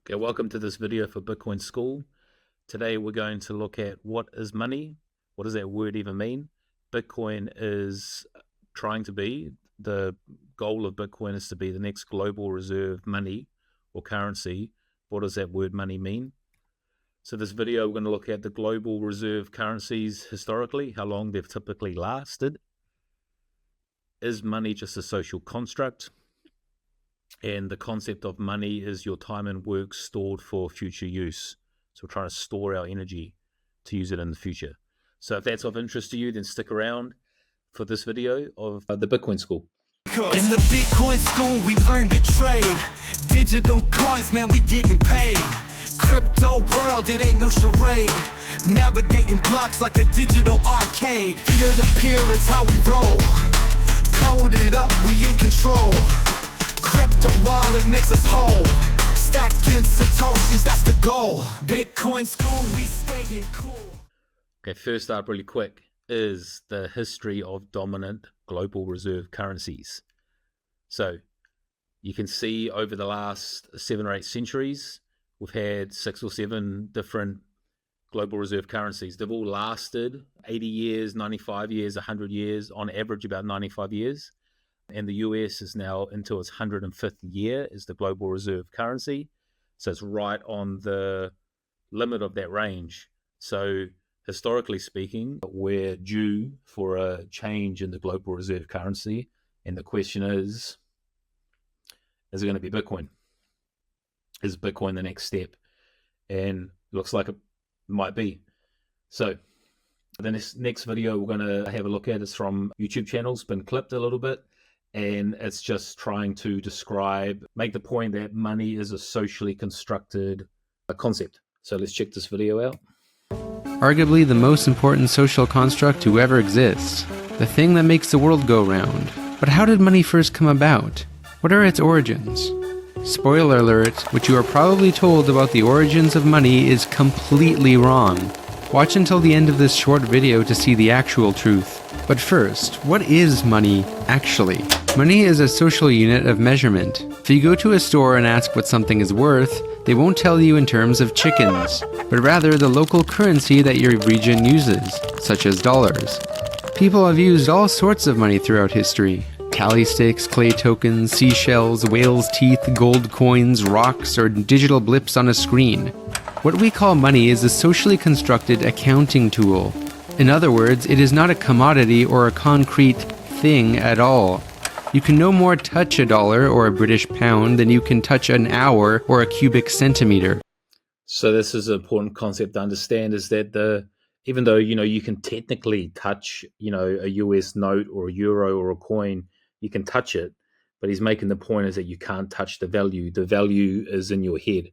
Okay, welcome to this video for Bitcoin School. Today we're going to look at what is money. What does that word even mean? Bitcoin is trying to be, the goal of Bitcoin is to be the next global reserve money or currency. What does that word money mean? So this video we're going to look at the global reserve currencies historically, how long they've typically lasted. Is money just a social construct? And the concept of money is your time and work stored for future use. So we're trying to store our energy to use it in the future. So if that's of interest to you, then stick around for this video of the Bitcoin School. In the Bitcoin school, we learned to trade. Digital coins, man, we getting paid. Crypto world, it ain't no charade. Navigating blocks like a digital arcade. Peer to peer is how we roll. Code it up, we in control. Crypto wallet makes us whole. Stacked in Satoshis, that's the goal. Bitcoin school, we staying cool. Okay, first up really quick is the history of dominant global reserve currencies. So you can see over the last 7 or 8 centuries, we've had 6 or 7 different global reserve currencies. They've all lasted 80 years, 95 years, 100 years, on average about 95 years. And the US is now into its 105th year as the global reserve currency. So it's right on the limit of that range. So historically speaking, we're due for a change in the global reserve currency. And the question is it going to be Bitcoin? Is Bitcoin the next step? And it looks like it might be. So the next video we're going to have a look at is from YouTube channel. It's been clipped a little bit. And it's just trying to make the point that money is a socially constructed concept. So let's check this video out. Arguably the most important social construct to ever exist. The thing that makes the world go round. But how did money first come about? What are its origins? Spoiler alert, what you are probably told about the origins of money is completely wrong. Watch until the end of this short video to see the actual truth. But first, what is money actually? Money is a social unit of measurement. If you go to a store and ask what something is worth, they won't tell you in terms of chickens, but rather the local currency that your region uses, such as dollars. People have used all sorts of money throughout history. Tally sticks, clay tokens, seashells, whale's teeth, gold coins, rocks, or digital blips on a screen. What we call money is a socially constructed accounting tool. In other words, it is not a commodity or a concrete thing at all. You can no more touch a dollar or a British pound than you can touch an hour or a cubic centimeter. So this is an important concept to understand, is that even though you can technically touch a US note or a euro or a coin, you can touch it, but he's making the point is that you can't touch the value. The value is in your head,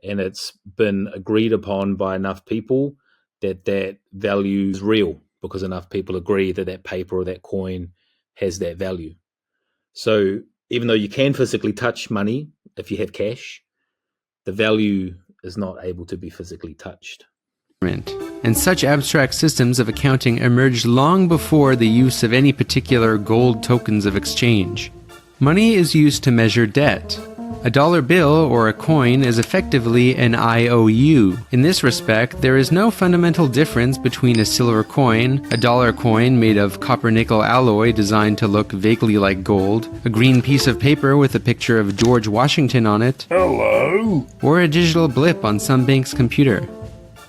and it's been agreed upon by enough people that value is real because enough people agree that paper or that coin has that value. So even though you can physically touch money if you have cash, the value is not able to be physically touched. And such abstract systems of accounting emerged long before the use of any particular gold tokens of exchange. Money is used to measure debt. A dollar bill or a coin is effectively an IOU. In this respect, there is no fundamental difference between a silver coin, a dollar coin made of copper-nickel alloy designed to look vaguely like gold, a green piece of paper with a picture of George Washington on it, hello, or a digital blip on some bank's computer.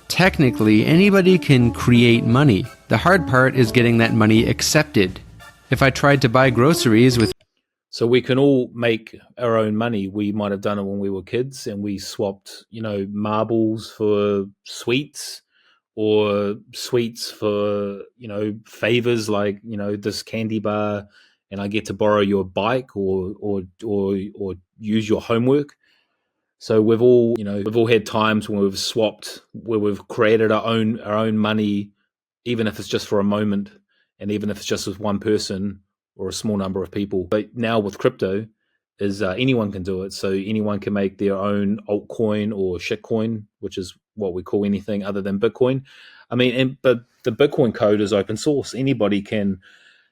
Technically, anybody can create money. The hard part is getting that money accepted. If I tried to buy groceries with So we can all make our own money. We might have done it when we were kids and we swapped, marbles for sweets, or sweets for, favors like, this candy bar, and I get to borrow your bike or use your homework. So we've all had times when we've swapped, where we've created our own money, even if it's just for a moment, and even if it's just with one person or a small number of people. But now with crypto, is anyone can do it. So anyone can make their own altcoin or shitcoin, which is what we call anything other than Bitcoin. But the Bitcoin code is open source. Anybody can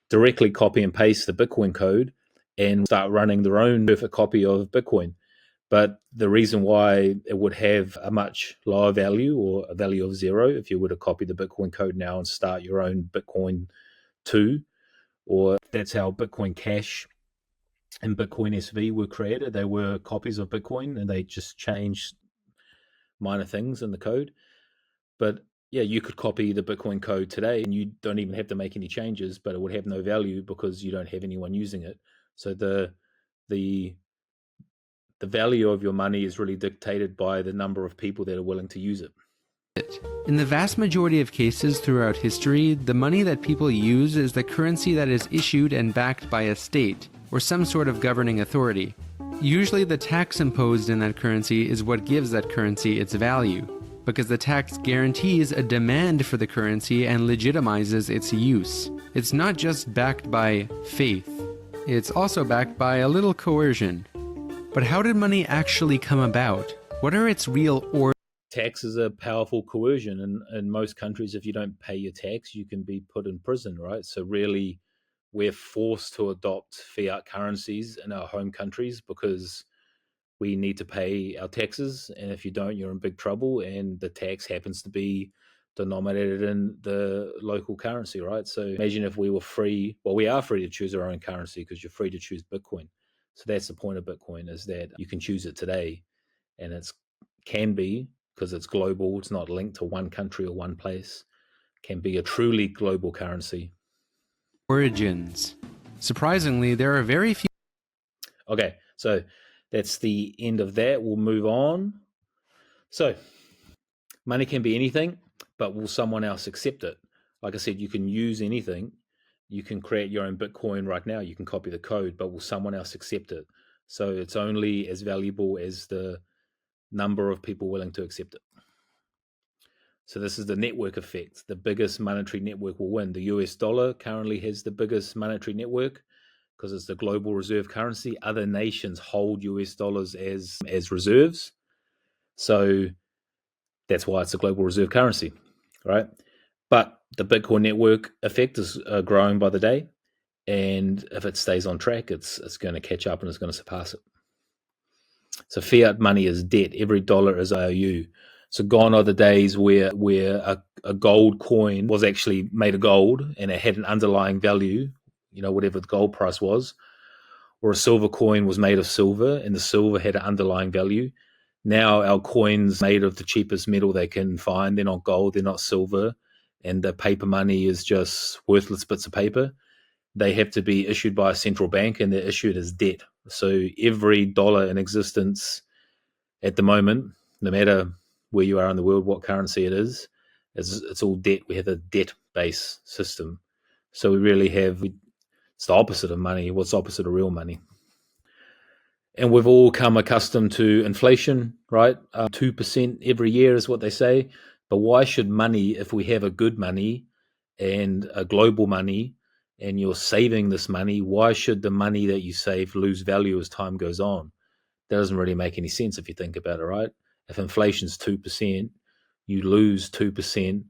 directly copy and paste the Bitcoin code and start running their own perfect copy of Bitcoin. But the reason why it would have a much lower value, or a value of 0, if you were to copy the Bitcoin code now and start your own Bitcoin 2, or that's how Bitcoin Cash and Bitcoin SV were created. They were copies of Bitcoin, and they just changed minor things in the code. But yeah, you could copy the Bitcoin code today and you don't even have to make any changes, but it would have no value because you don't have anyone using it. So the value of your money is really dictated by the number of people that are willing to use it. In the vast majority of cases throughout history, the money that people use is the currency that is issued and backed by a state, or some sort of governing authority. Usually the tax imposed in that currency is what gives that currency its value, because the tax guarantees a demand for the currency and legitimizes its use. It's not just backed by faith, it's also backed by a little coercion. But how did money actually come about? What are its real origins? Tax is a powerful coercion. In most countries, if you don't pay your tax, you can be put in prison, right? So really, we're forced to adopt fiat currencies in our home countries because we need to pay our taxes. And if you don't, you're in big trouble. And the tax happens to be denominated in the local currency, right? So imagine if we were free. Well, we are free to choose our own currency because you're free to choose Bitcoin. So that's the point of Bitcoin, is that you can choose it today, and it can be, because it's global, it's not linked to one country or one place, can be a truly global currency. Origins. Surprisingly, there are very few. Okay, so that's the end of that. We'll move on. So money can be anything, but will someone else accept it? Like I said, you can use anything. You can create your own Bitcoin right now. You can copy the code, but will someone else accept it? So it's only as valuable as the number of people willing to accept it. So this is the network effect. The biggest monetary network will win. The US dollar currently has the biggest monetary network because it's the global reserve currency. Other nations hold US dollars as reserves. So that's why it's a global reserve currency, right? But the Bitcoin network effect is growing by the day. And if it stays on track, it's going to catch up and it's going to surpass it. So fiat money is debt. Every dollar is IOU. So gone are the days where a gold coin was actually made of gold and it had an underlying value, whatever the gold price was, or a silver coin was made of silver and the silver had an underlying value. Now our coins made of the cheapest metal they can find. They're not gold, they're not silver, and the paper money is just worthless bits of paper. They have to be issued by a central bank, and they're issued as debt. So every dollar in existence at the moment, no matter where you are in the world, what currency it is, it's all debt. We have a debt-based system. So we really have, it's the opposite of money. What's the opposite of real money? And we've all come accustomed to inflation, right? 2% every year is what they say. But why should money, if we have a good money and a global money, and you're saving this money, why should the money that you save lose value as time goes on? That doesn't really make any sense if you think about it, right? If inflation's 2%, you lose 2%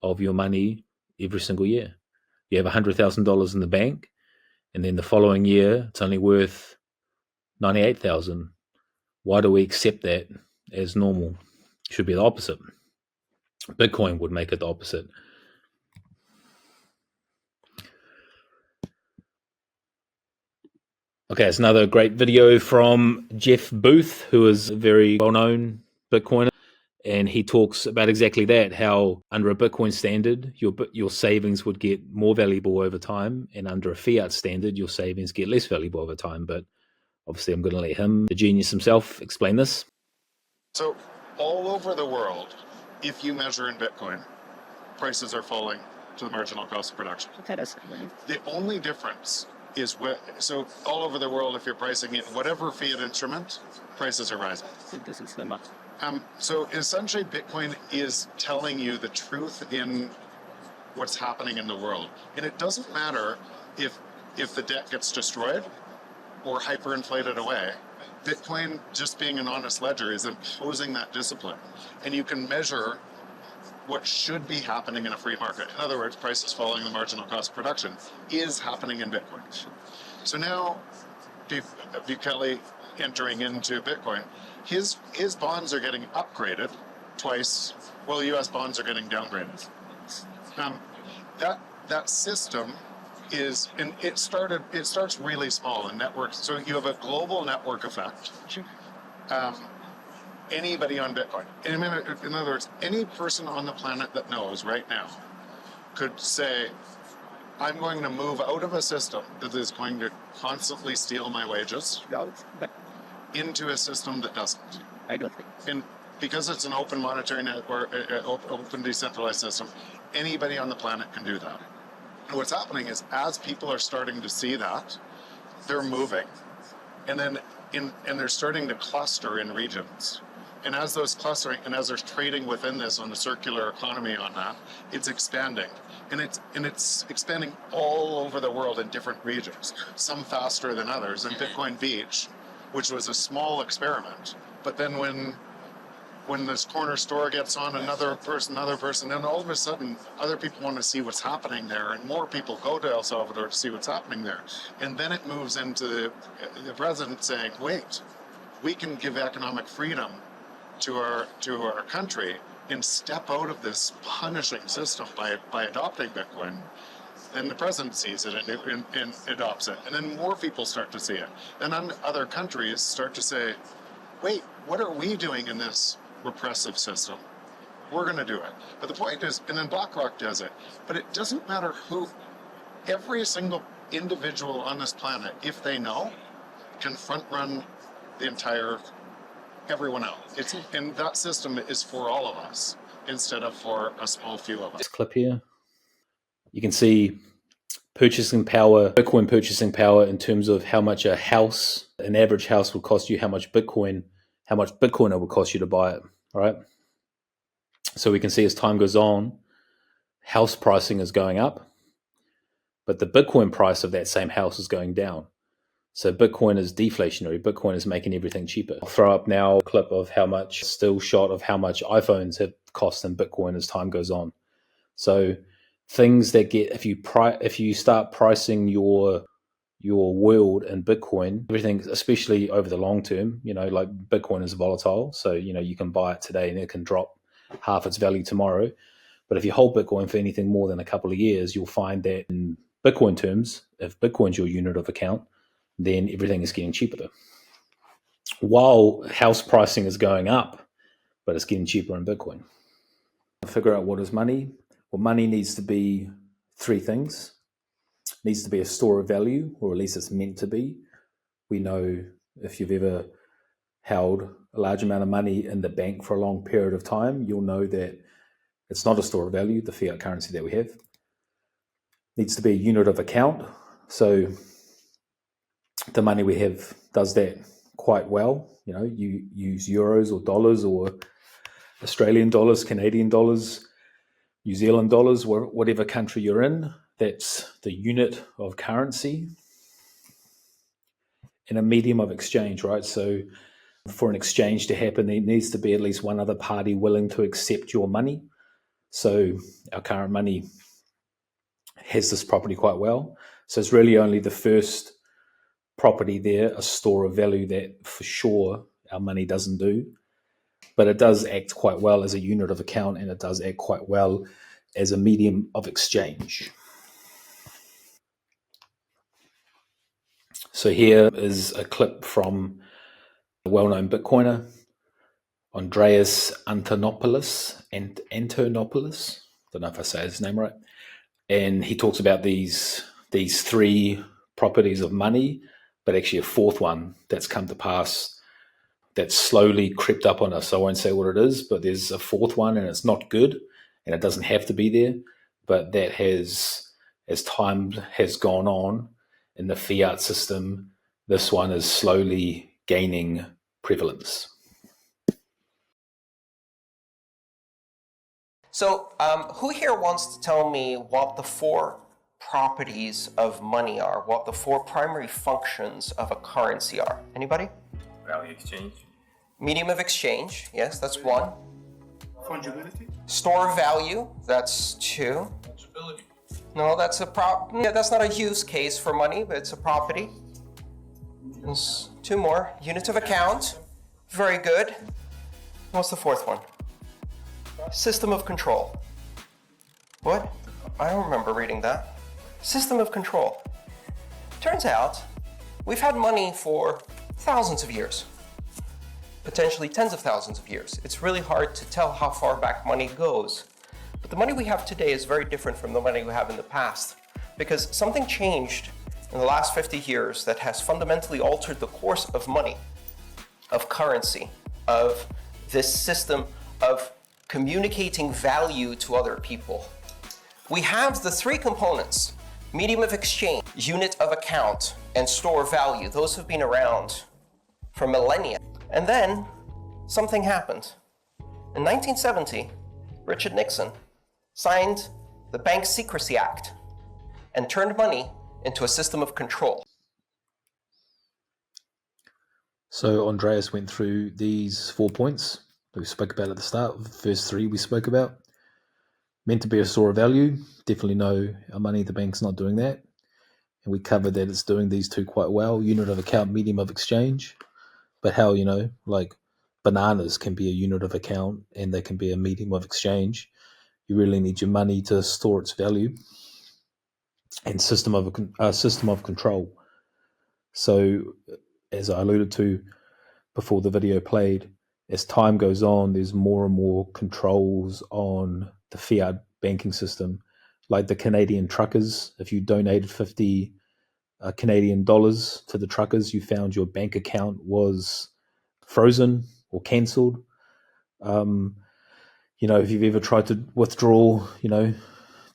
of your money every single year. You have $100,000 in the bank, and then the following year, it's only worth $98,000. Why do we accept that as normal? It should be the opposite. Bitcoin would make it the opposite. Okay, it's another great video from Jeff Booth, who is a very well-known Bitcoiner, and he talks about exactly that, how under a Bitcoin standard, your savings would get more valuable over time, and under a fiat standard, your savings get less valuable over time. But obviously, I'm going to let him, the genius himself, explain this. So all over the world, if you measure in Bitcoin, prices are falling to the marginal cost of production. The only difference is so all over the world, if you're pricing it, whatever fiat instrument, prices are rising. So essentially, Bitcoin is telling you the truth in what's happening in the world. And it doesn't matter if the debt gets destroyed or hyperinflated away. Bitcoin, just being an honest ledger, is imposing that discipline. And you can measure what should be happening in a free market. In other words, prices falling, the marginal cost of production is happening in Bitcoin. So now, Kelly, entering into Bitcoin, his bonds are getting upgraded twice, while U.S. bonds are getting downgraded. That system is, and it starts really small in networks. So you have a global network effect. Anybody on Bitcoin, in other words, any person on the planet that knows right now could say, I'm going to move out of a system that is going to constantly steal my wages into a system that doesn't. And because it's an open monetary network, open decentralized system, anybody on the planet can do that. And what's happening is, as people are starting to see that, they're moving, and then they're starting to cluster in regions. And as those clustering, and as there's trading within this on the circular economy on that, it's expanding. And it's expanding all over the world in different regions, some faster than others. And Bitcoin Beach, which was a small experiment, but then when this corner store gets on, another person, then all of a sudden other people want to see what's happening there, and more people go to El Salvador to see what's happening there. And then it moves into the president saying, wait, we can give economic freedom to our country and step out of this punishing system by adopting Bitcoin. Then the president sees it and adopts it. And then more people start to see it. Then other countries start to say, wait, what are we doing in this repressive system? We're going to do it. But the point is, and then BlackRock does it, but it doesn't matter who, every single individual on this planet, if they know, can front run the entire everyone else. And that system is for all of us instead of for a small few of us. This clip here, you can see purchasing power, Bitcoin purchasing power in terms of how much an average house would cost you, how much Bitcoin it would cost you to buy it, all right? So we can see as time goes on, house pricing is going up, but the Bitcoin price of that same house is going down. So Bitcoin is deflationary. Bitcoin is making everything cheaper. I'll throw up now a clip of how much iPhones have cost in Bitcoin as time goes on. So things that get, if you start pricing your world in Bitcoin, everything, especially over the long term, like Bitcoin is volatile. So, you can buy it today and it can drop half its value tomorrow. But if you hold Bitcoin for anything more than a couple of years, you'll find that in Bitcoin terms, if Bitcoin's your unit of account, then everything is getting cheaper. While house pricing is going up, but it's getting cheaper in Bitcoin. Figure out what is money. Well, money needs to be three things. It needs to be a store of value, or at least it's meant to be. We know if you've ever held a large amount of money in the bank for a long period of time, you'll know that it's not a store of value, the fiat currency that we have. It needs to be a unit of account. So the money we have does that quite well. You use euros or dollars or Australian dollars, Canadian dollars, New Zealand dollars, whatever country you're in, that's the unit of currency and a medium of exchange, right? So for an exchange to happen, there needs to be at least one other party willing to accept your money. So our current money has this property quite well. So it's really only the first property there, a store of value, that for sure our money doesn't do. But it does act quite well as a unit of account, and it does act quite well as a medium of exchange. So here is a clip from a well-known Bitcoiner, Andreas Antonopoulos, don't know if I say his name right. And he talks about these three properties of money, but actually a fourth one that's come to pass that's slowly crept up on us. I won't say what it is, but there's a fourth one, and it's not good, and it doesn't have to be there, but that has, as time has gone on in the fiat system, this one is slowly gaining prevalence. So who here wants to tell me what the four properties of money are, what the four primary functions of a currency are? Anybody? Value exchange. Medium of exchange, yes, that's one. Fungibility. Store of value, that's two. Fungibility. No, that's that's not a use case for money, but it's a property. 2 more. Unit of account. Very good. What's the 4th one? System of control. What? I don't remember reading that. System of control. Turns out, we've had money for thousands of years. Potentially tens of thousands of years. It's really hard to tell how far back money goes. But the money we have today is very different from the money we have in the past, because something changed in the last 50 years that has fundamentally altered the course of money, of currency, of this system of communicating value to other people. We have the 3 components: medium of exchange, unit of account, and store value. Those have been around for millennia. And then something happened. In 1970, Richard Nixon signed the Bank Secrecy Act and turned money into a system of control. So Andreas went through these 4 points that we spoke about at the start. The first 3 we spoke about. Meant to be a store of value. Definitely know our money, the bank's not doing that. And we covered that it's doing these 2 quite well. Unit of account, medium of exchange. But how, like bananas can be a unit of account and they can be a medium of exchange. You really need your money to store its value. And system of control. So, as I alluded to before the video played, as time goes on, there's more and more controls on the fiat banking system. Like the Canadian truckers, if you donated 50 Canadian dollars to the truckers, you found your bank account was frozen or cancelled. If you've ever tried to withdraw,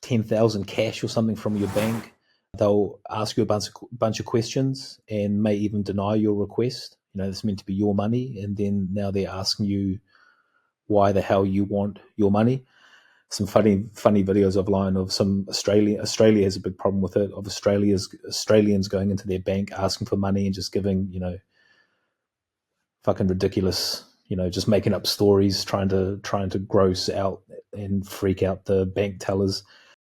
10,000 cash or something from your bank, they'll ask you a bunch of questions and may even deny your request. It's meant to be your money, and then now they're asking you why the hell you want your money. Some funny videos online of some Australia has a big problem with it, of Australians going into their bank asking for money and just giving, fucking ridiculous, just making up stories, trying to gross out and freak out the bank tellers.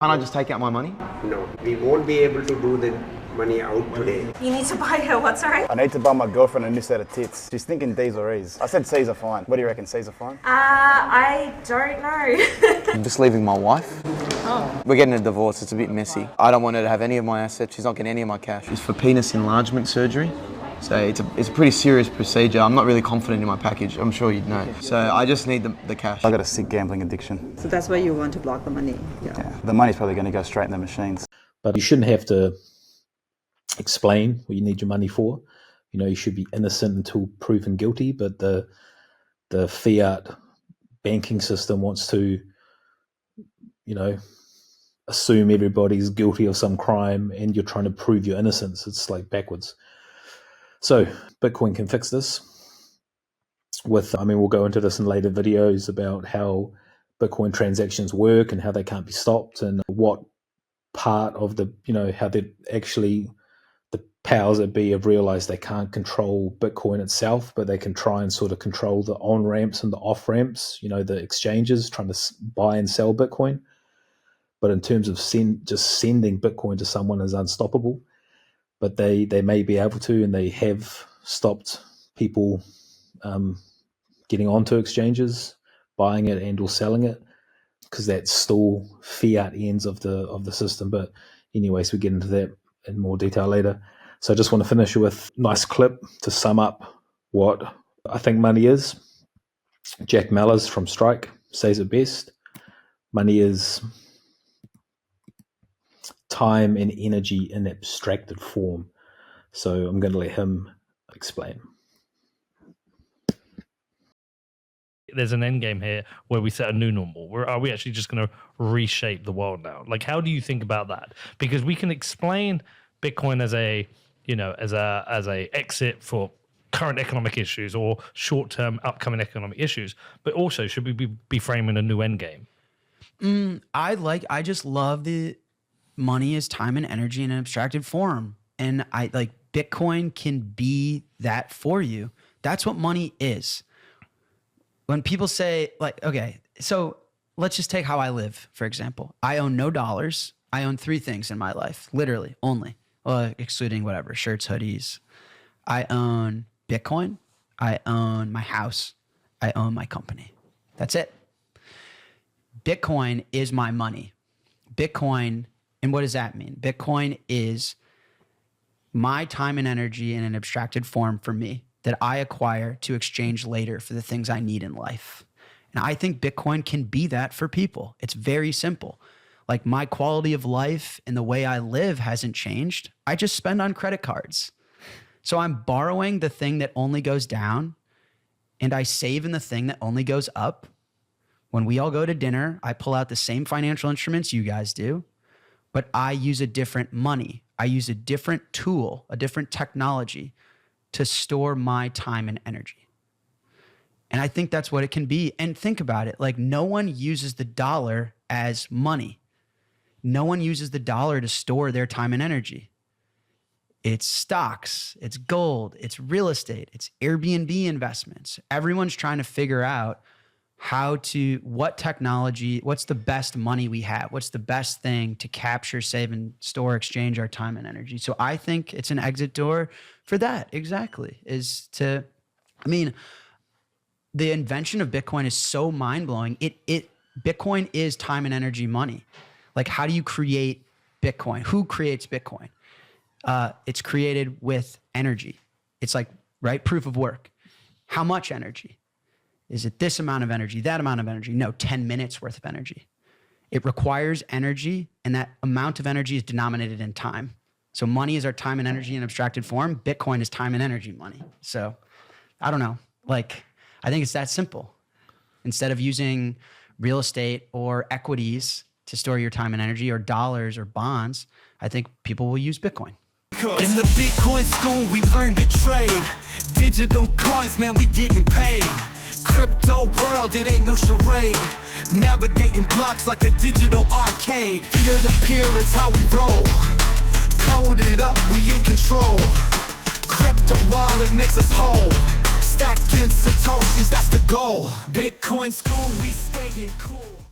Can't I just take out my money? No, we won't be able to do the money out today. You need to buy her what, sorry? I need to buy my girlfriend a new set of tits. She's thinking D's or E's. I said C's are fine. What do you reckon, C's are fine? I don't know. I'm just leaving my wife. Oh. We're getting a divorce, it's a bit messy. I don't want her to have any of my assets, she's not getting any of my cash. It's for penis enlargement surgery. So it's a pretty serious procedure. I'm not really confident in my package, I'm sure you'd know. So I just need the cash. I got a sick gambling addiction. So that's why you want to block the money? Yeah. The money's probably going to go straight in the machines. But you shouldn't have to explain what you need your money for. You should be innocent until proven guilty, but the fiat banking system wants to, assume everybody's guilty of some crime and you're trying to prove your innocence. It's like backwards. So Bitcoin can fix this we'll go into this in later videos about how Bitcoin transactions work and how they can't be stopped and what part of the, how they actually, the powers that be have realized they can't control Bitcoin itself, but they can try and sort of control the on-ramps and the off-ramps, the exchanges trying to buy and sell Bitcoin. But in terms of just sending Bitcoin to someone is unstoppable. But they may be able to, and they have stopped people getting onto exchanges, buying it and or selling it, because that's still fiat ends of the system. But anyways, we get into that in more detail later. So I just want to finish with a nice clip to sum up what I think money is. Jack Mallers from Strike says it best. Money is time and energy in abstracted form. So I'm going to let him explain. There's an end game here where we set a new normal. Are we actually just going to reshape the world now? Like, how do you think about that? Because we can explain Bitcoin as a exit for current economic issues or short-term upcoming economic issues, but also should we be framing a new end game? I just love the money is time and energy in an abstracted form. And I like Bitcoin can be that for you. That's what money is. When people say okay, so let's just take how I live, for example. I own no dollars. I own 3 things in my life, literally only, excluding whatever, shirts, hoodies. I own Bitcoin. I own my house. I own my company. That's it. Bitcoin is my money. Bitcoin, and what does that mean? Bitcoin is my time and energy in an abstracted form for me that I acquire to exchange later for the things I need in life. And I think Bitcoin can be that for people. It's very simple. Like my quality of life and the way I live hasn't changed. I just spend on credit cards. So I'm borrowing the thing that only goes down and I save in the thing that only goes up. When we all go to dinner, I pull out the same financial instruments you guys do, but I use a different money. I use a different tool, a different technology to store my time and energy. And I think that's what it can be. And think about it, like no one uses the dollar as money. No one uses the dollar to store their time and energy. It's stocks, it's gold, it's real estate, it's Airbnb investments. Everyone's trying to figure out what technology, what's the best money we have? What's the best thing to capture, save, and store, exchange our time and energy? So I think it's an exit door for that. Exactly. The invention of Bitcoin is so mind-blowing. Bitcoin is time and energy money. Like, how do you create Bitcoin? Who creates Bitcoin? It's created with energy. It's like, right? Proof of work. How much energy? Is it this amount of energy, that amount of energy? No, 10 minutes worth of energy. It requires energy, and that amount of energy is denominated in time. So money is our time and energy in abstracted form. Bitcoin is time and energy money. So I don't know. Like, I think it's that simple. Instead of using real estate or equities to store your time and energy, or dollars or bonds, I think people will use Bitcoin. In the Bitcoin school, we learned to trade. Digital coins, man, we getting paid. Crypto world, it ain't no charade. Navigating blocks like a digital arcade. Peer to peer is how we roll. Code it up, we in control. Crypto wallet makes us whole. Stacked in Satoshis, that's the goal. Bitcoin school, we staying cool.